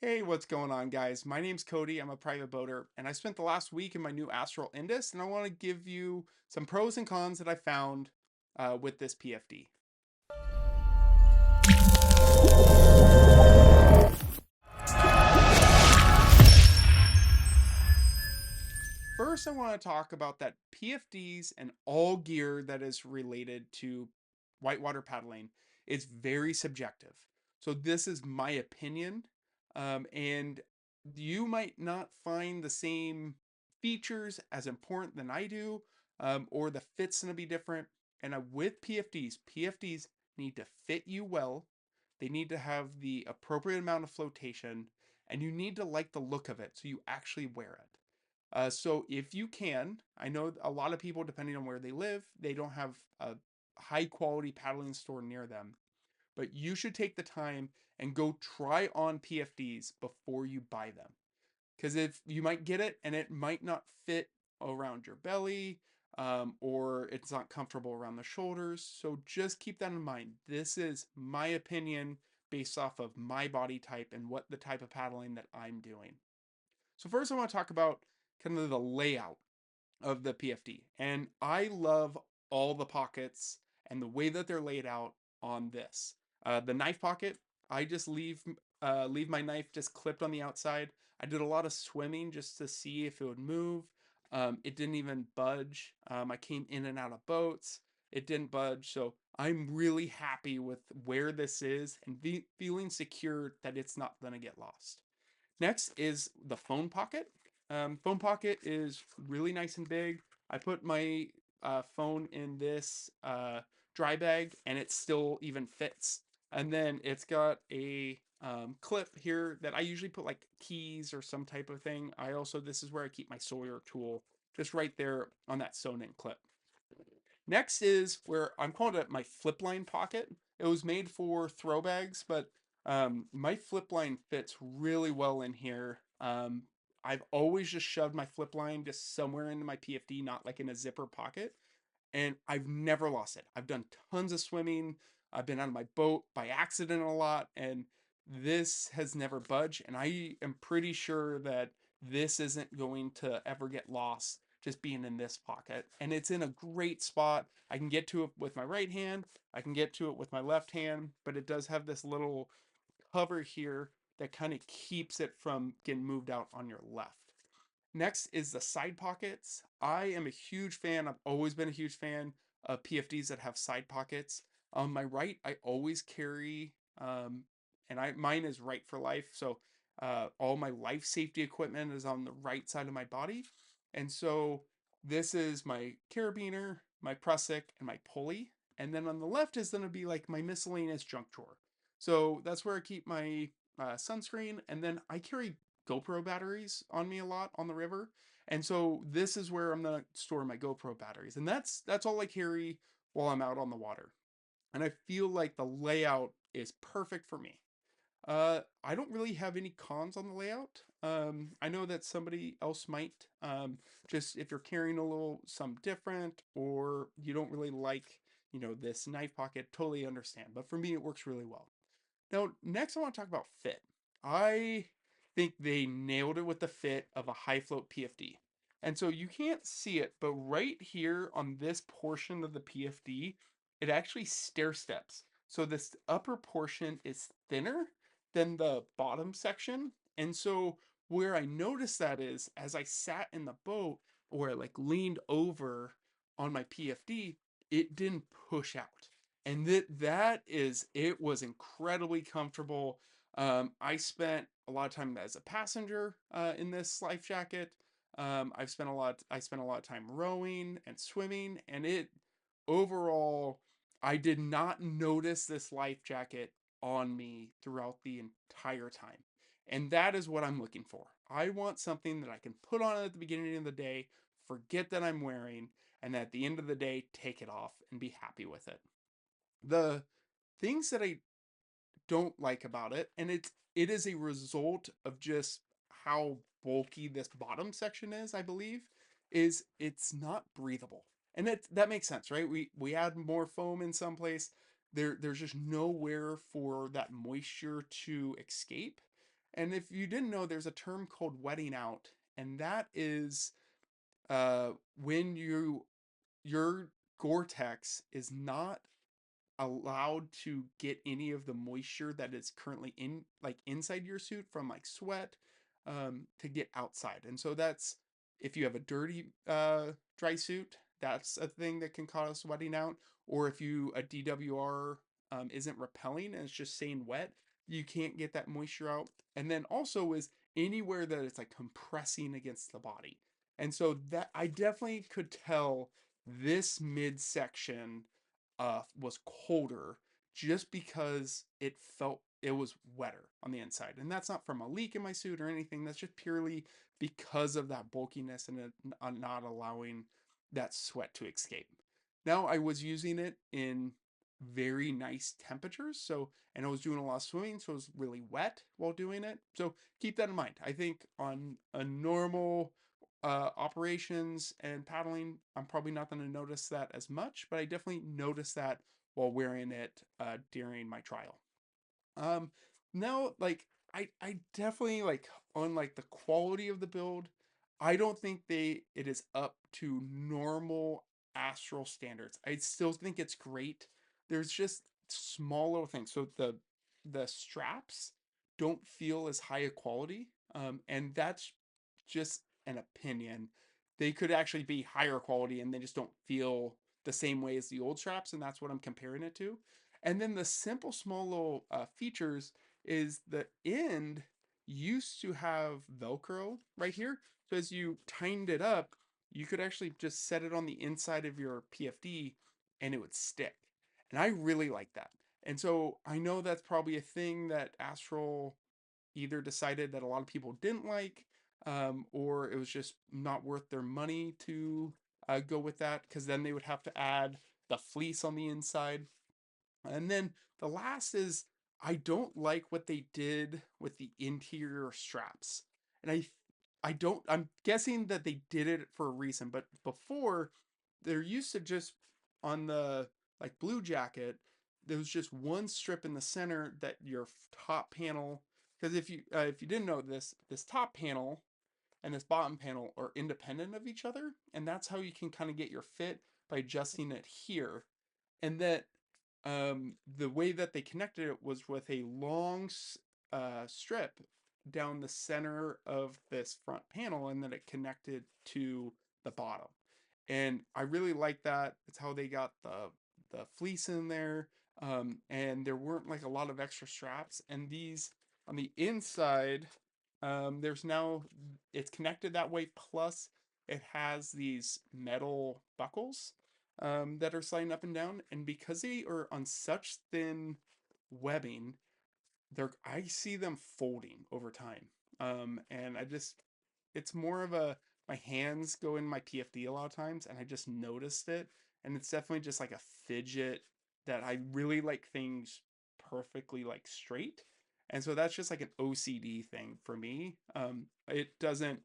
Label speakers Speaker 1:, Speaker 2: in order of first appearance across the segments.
Speaker 1: Hey, what's going on, guys? My name's Cody. I'm a private boater, and I spent the last week in my new Astral Indus, and I want to give you some pros and cons that I found with this PFD. First, I want to talk about that PFDs and all gear that is related to whitewater paddling is very subjective. So, this is my opinion, and you might not find the same features as important than I do, or the fit's going to be different. And with PFDs need to fit you well, they need to have the appropriate amount of flotation, and you need to like the look of it so you actually wear it. So if you can, I know a lot of people, depending on where they live, they don't have a high quality paddling store near them. But you should take the time and go try on PFDs before you buy them. Because if you might get it and it might not fit around your belly, or it's not comfortable around the shoulders. So just keep that in mind. This is my opinion based off of my body type and what the type of paddling that I'm doing. So first I want to talk about kind of the layout of the PFD. And I love all the pockets and the way that they're laid out on this. The knife pocket, I just leave my knife just clipped on the outside. I did a lot of swimming just to see if it would move. It didn't even budge. I came in and out of boats. It didn't budge. So I'm really happy with where this is and feeling secure that it's not going to get lost. Next is the phone pocket. Phone pocket is really nice and big. I put my phone in this dry bag and it still even fits. And then it's got a clip here that I usually put like keys or some type of thing. This is where I keep my Sawyer tool, just right there on that sewn in clip. Next is where I'm calling it my flip line pocket. It was made for throw bags, but my flip line fits really well in here. I've always just shoved my flip line just somewhere into my PFD, not like in a zipper pocket, and I've never lost it. I've done tons of swimming. I've been on my boat by accident a lot, and this has never budged. And I am pretty sure that this isn't going to ever get lost just being in this pocket. And it's in a great spot. I can get to it with my right hand, I can get to it with my left hand, but it does have this little cover here that kind of keeps it from getting moved out on your left. Next is the side pockets. I am a huge fan. I've always been a huge fan of PFDs that have side pockets. On my right, I always carry, and I mine is right for life. So all my life safety equipment is on the right side of my body, and so this is my carabiner, my prusik, and my pulley. And then on the left is going to be like my miscellaneous junk drawer. So that's where I keep my sunscreen, and then I carry GoPro batteries on me a lot on the river. And so this is where I'm gonna store my GoPro batteries. And that's all I carry while I'm out on the water. And I feel like the layout is perfect for me. I don't really have any cons on the layout. I know that somebody else might. Just if you're carrying a little some different, or you don't really like, this knife pocket, totally understand. But for me, it works really well. Now, next I want to talk about fit. I think they nailed it with the fit of a high float PFD. And so you can't see it, but right here on this portion of the PFD, it actually stair steps. So this upper portion is thinner than the bottom section. And so where I noticed that is as I sat in the boat or I like leaned over on my PFD, it didn't push out. And it was incredibly comfortable. I spent a lot of time as a passenger in this life jacket. I spent a lot of time rowing and swimming, and it overall, I did not notice this life jacket on me throughout the entire time. And that is what I'm looking for. I want something that I can put on at the beginning of the day, forget that I'm wearing, and at the end of the day, take it off and be happy with it. The things that I don't like about it, and it is a result of just how bulky this bottom section is, I believe, is it's not breathable. And that makes sense, right? We add more foam in some place. There's just nowhere for that moisture to escape. And if you didn't know, there's a term called wetting out, and that is when your Gore-Tex is not allowed to get any of the moisture that is currently in like inside your suit from like sweat to get outside. And so that's if you have a dirty dry suit, that's a thing that can cause sweating out. Or if you a DWR isn't repelling and it's just staying wet, you can't get that moisture out. And then also is anywhere that it's like compressing against the body. And so that I definitely could tell this midsection was colder just because it was wetter on the inside. And that's not from a leak in my suit or anything. That's just purely because of that bulkiness and it not allowing that sweat to escape. Now I was using it in very nice temperatures. So, and I was doing a lot of swimming, so it was really wet while doing it. So keep that in mind. I think on a normal operations and paddling, I'm probably not going to notice that as much, but I definitely noticed that while wearing it during my trial. Um, Now, like, I definitely like on like the quality of the build. I don't think it is up to normal Astral standards. I still think it's great. There's just small little things. So the straps don't feel as high a quality, and that's just an opinion. They could actually be higher quality, and they just don't feel the same way as the old straps, and that's what I'm comparing it to. And then the simple small little features is the end used to have Velcro right here. So as you tightened it up, you could actually just set it on the inside of your PFD and it would stick. And I really like that. And so I know that's probably a thing that Astral either decided that a lot of people didn't like, or it was just not worth their money to go with that because then they would have to add the fleece on the inside. And then the last is I don't like what they did with the interior straps. And I'm guessing that they did it for a reason, but before there used to just on the like blue jacket, there was just one strip in the center that your top panel because if you didn't know this top panel and this bottom panel are independent of each other, and that's how you can kind of get your fit by adjusting it here. And that the way that they connected it was with a long strip down the center of this front panel, and then it connected to the bottom. And I really like that. It's how they got the fleece in there, and there weren't like a lot of extra straps. And these on the inside, there's now it's connected that way. Plus, it has these metal buckles that are sliding up and down, and because they are on such thin webbing, I see them folding over time. And it's more of a my hands go in my PFD a lot of times, and I just noticed it, and it's definitely just like a fidget that I really like things perfectly like straight, and so that's just like an OCD thing for me. It doesn't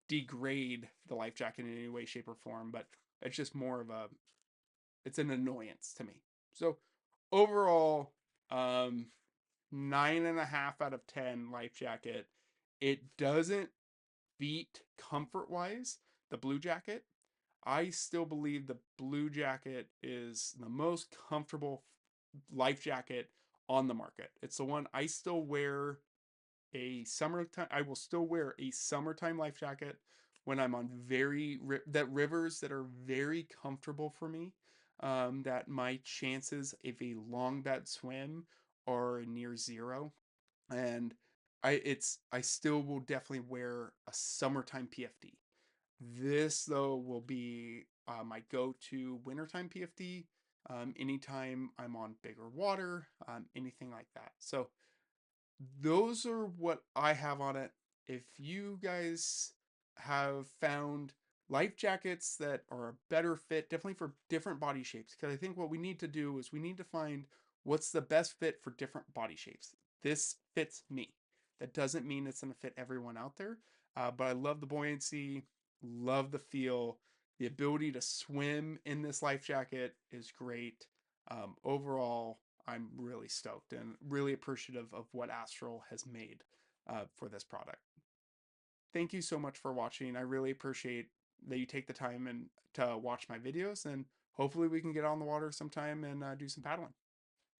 Speaker 1: degrade the life jacket in any way, shape, or form, but it's just more of a it's an annoyance to me. So overall, um, 9.5 out of 10 life jacket. It doesn't beat comfort wise the blue jacket. I still believe the blue jacket is the most comfortable life jacket on the market. It's the one I still wear a summertime. I will still wear a summertime life jacket when I'm on rivers that are very comfortable for me. That my chances of a long bad swim are near zero, and I still will definitely wear a summertime PFD. This though will be my go-to wintertime PFD. Anytime I'm on bigger water, anything like that. So those are what I have on it. If you guys have found life jackets that are a better fit, definitely for different body shapes, because I think what we need to do is we need to find what's the best fit for different body shapes. This fits me. That doesn't mean it's going to fit everyone out there, but I love the buoyancy, love the feel, the ability to swim in this life jacket is great. Overall, I'm really stoked and really appreciative of what Astral has made. for this product. Thank you so much for watching. I really appreciate that you take the time and to watch my videos, and hopefully we can get on the water sometime and do some paddling.